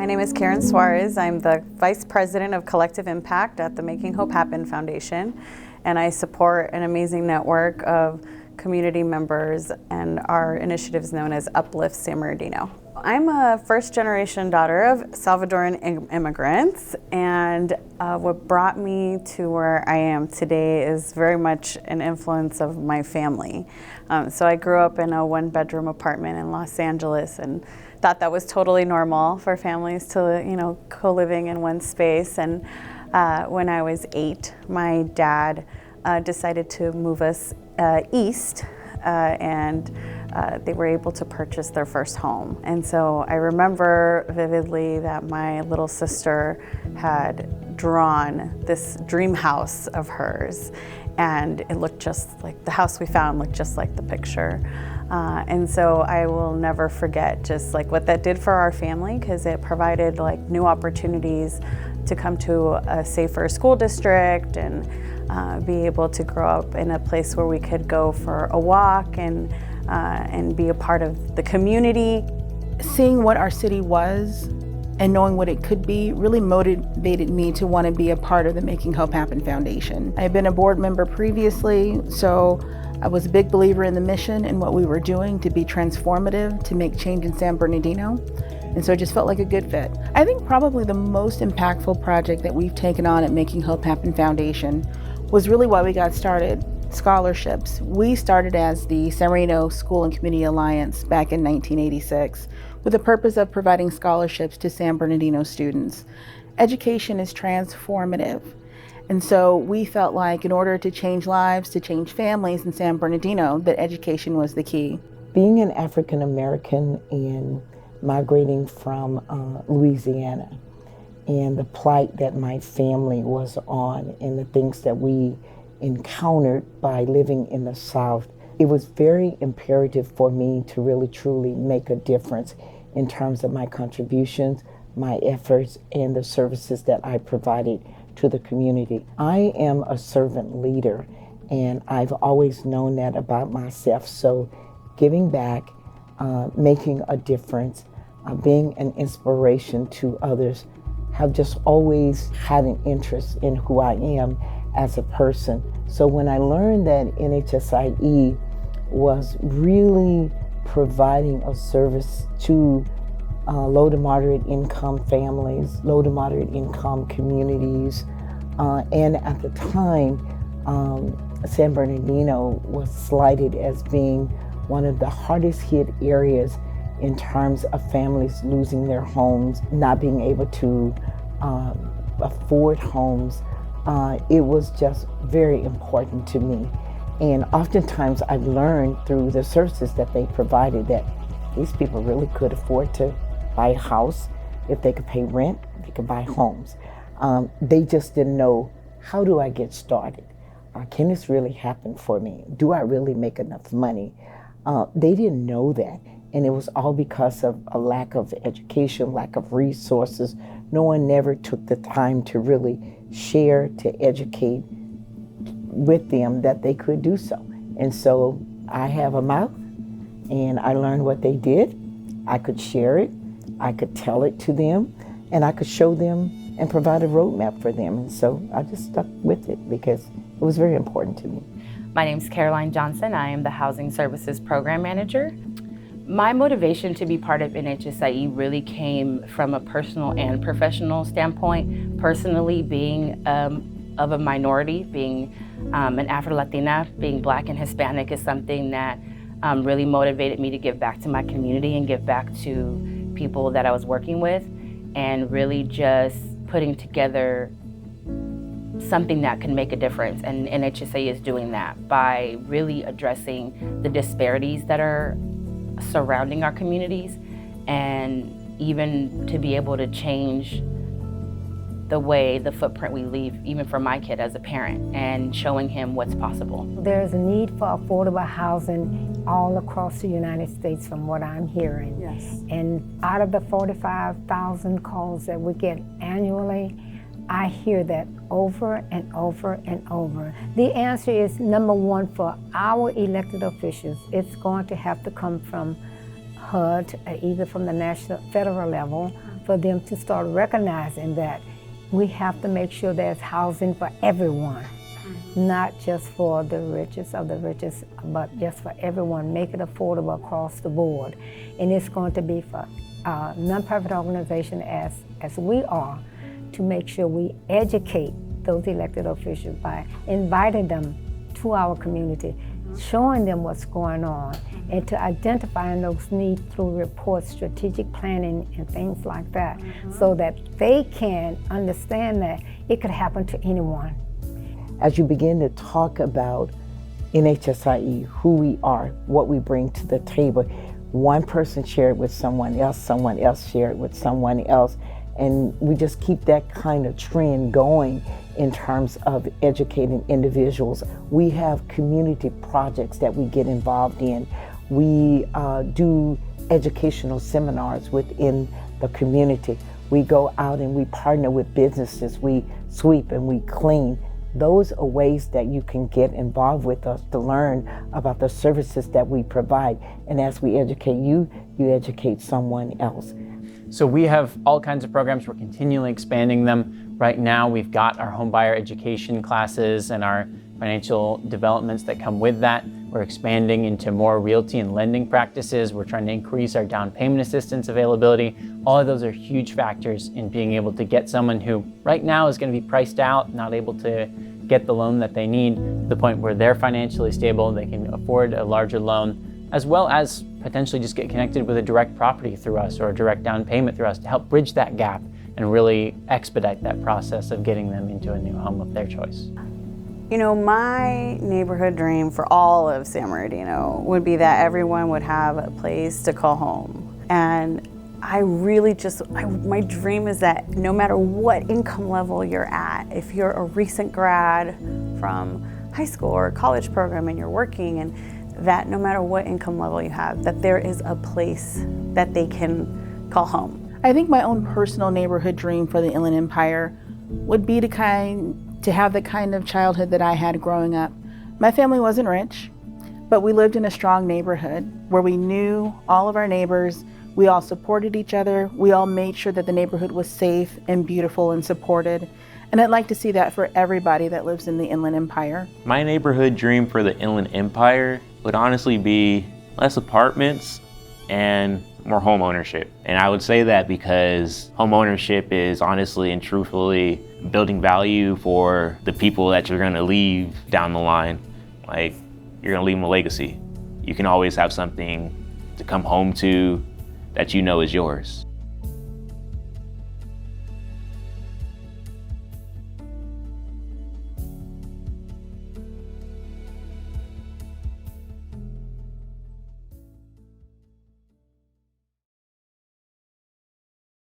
My name is Karen Suarez. I'm the Vice President of Collective Impact at the Making Hope Happen Foundation, and I support an amazing network of community members and our initiatives known as Uplift San Bernardino. I'm a first-generation daughter of Salvadoran immigrants, and what brought me to where I am today is very much an influence of my family. So I grew up in a one-bedroom apartment in Los Angeles and thought that was totally normal for families to, co-living in one space. And when I was 8, my dad decided to move us east, and they were able to purchase their first home. And so I remember vividly that my little sister had drawn this dream house of hers, and it looked just like the house we found, looked just like the picture. And so I will never forget just like what that did for our family, because it provided like new opportunities to come to a safer school district and be able to grow up in a place where we could go for a walk and be a part of the community. Seeing what our city was and knowing what it could be really motivated me to want to be a part of the Making Hope Happen Foundation. I had been a board member previously, so I was a big believer in the mission and what we were doing to be transformative, to make change in San Bernardino. And so it just felt like a good fit. I think probably the most impactful project that we've taken on at Making Hope Happen Foundation was really why we got started, scholarships. We started as the San Bernardino School and Community Alliance back in 1986 with the purpose of providing scholarships to San Bernardino students. Education is transformative. And so we felt like in order to change lives, to change families in San Bernardino, that education was the key. Being an African American and migrating from Louisiana, and the plight that my family was on and the things that we encountered by living in the South, it was very imperative for me to really truly make a difference in terms of my contributions, my efforts, and the services that I provided to the community. I am a servant leader, and I've always known that about myself. So giving back, making a difference, being an inspiration to others, have just always had an interest in who I am as a person. So when I learned that NHSIE was really providing a service to low to moderate income families, low to moderate income communities, and at the time, San Bernardino was slighted as being one of the hardest hit areas in terms of families losing their homes, not being able to afford homes. It was just very important to me. And oftentimes I've learned through the services that they provided that these people really could afford to buy a house. If they could pay rent, they could buy homes. They just didn't know, how do I get started? Can this really happen for me? Do I really make enough money? They didn't know that. And it was all because of a lack of education, lack of resources. No one never took the time to really share, to educate with them that they could do so. And so I have a mouth, and I learned what they did. I could share it, I could tell it to them, and I could show them and provide a roadmap for them. And so I just stuck with it because it was very important to me. My name is Caroline Johnson. I am the Housing Services Program Manager. My motivation to be part of NHSIE really came from a personal and professional standpoint. Personally, being of a minority, being an Afro-Latina, being Black and Hispanic is something that really motivated me to give back to my community and give back to people that I was working with, and really just putting together something that can make a difference. And NHSIE is doing that by really addressing the disparities that are surrounding our communities, and even to be able to change the footprint we leave, even for my kid as a parent, and showing him what's possible. There's a need for affordable housing all across the United States from what I'm hearing. Yes. And out of the 45,000 calls that we get annually, I hear that over and over and over. The answer is, number one, for our elected officials, it's going to have to come from HUD, either from the national, federal level, for them to start recognizing that we have to make sure there's housing for everyone, not just for the richest of the richest, but just for everyone. Make it affordable across the board. And it's going to be for a nonprofit organization as we are, to make sure we educate those elected officials by inviting them to our community, showing them what's going on, and to identifying those needs through reports, strategic planning, and things like that, so that they can understand that it could happen to anyone. As you begin to talk about NHSIE, who we are, what we bring to the table, one person shared with someone else shared with someone else, and we just keep that kind of trend going in terms of educating individuals. We have community projects that we get involved in. We do educational seminars within the community. We go out and we partner with businesses. We sweep and we clean. Those are ways that you can get involved with us to learn about the services that we provide. And as we educate you, you educate someone else. So we have all kinds of programs. We're continually expanding them. Right now, we've got our homebuyer education classes and our financial developments that come with that. We're expanding into more realty and lending practices. We're trying to increase our down payment assistance availability. All of those are huge factors in being able to get someone who right now is going to be priced out, not able to get the loan that they need, to the point where they're financially stable, they can afford a larger loan, as well as potentially just get connected with a direct property through us or a direct down payment through us to help bridge that gap and really expedite that process of getting them into a new home of their choice. You know, my neighborhood dream for all of San Bernardino would be that everyone would have a place to call home. And I really my dream is that no matter what income level you're at, if you're a recent grad from high school or a college program and you're working, and that no matter what income level you have, that there is a place that they can call home. I think my own personal neighborhood dream for the Inland Empire would be to have the kind of childhood that I had growing up. My family wasn't rich, but we lived in a strong neighborhood where we knew all of our neighbors. We all supported each other. We all made sure that the neighborhood was safe and beautiful and supported. And I'd like to see that for everybody that lives in the Inland Empire. My neighborhood dream for the Inland Empire would honestly be less apartments and more home ownership. And I would say that because home ownership is honestly and truthfully building value for the people that you're gonna leave down the line. Like, you're gonna leave them a legacy. You can always have something to come home to that you know is yours.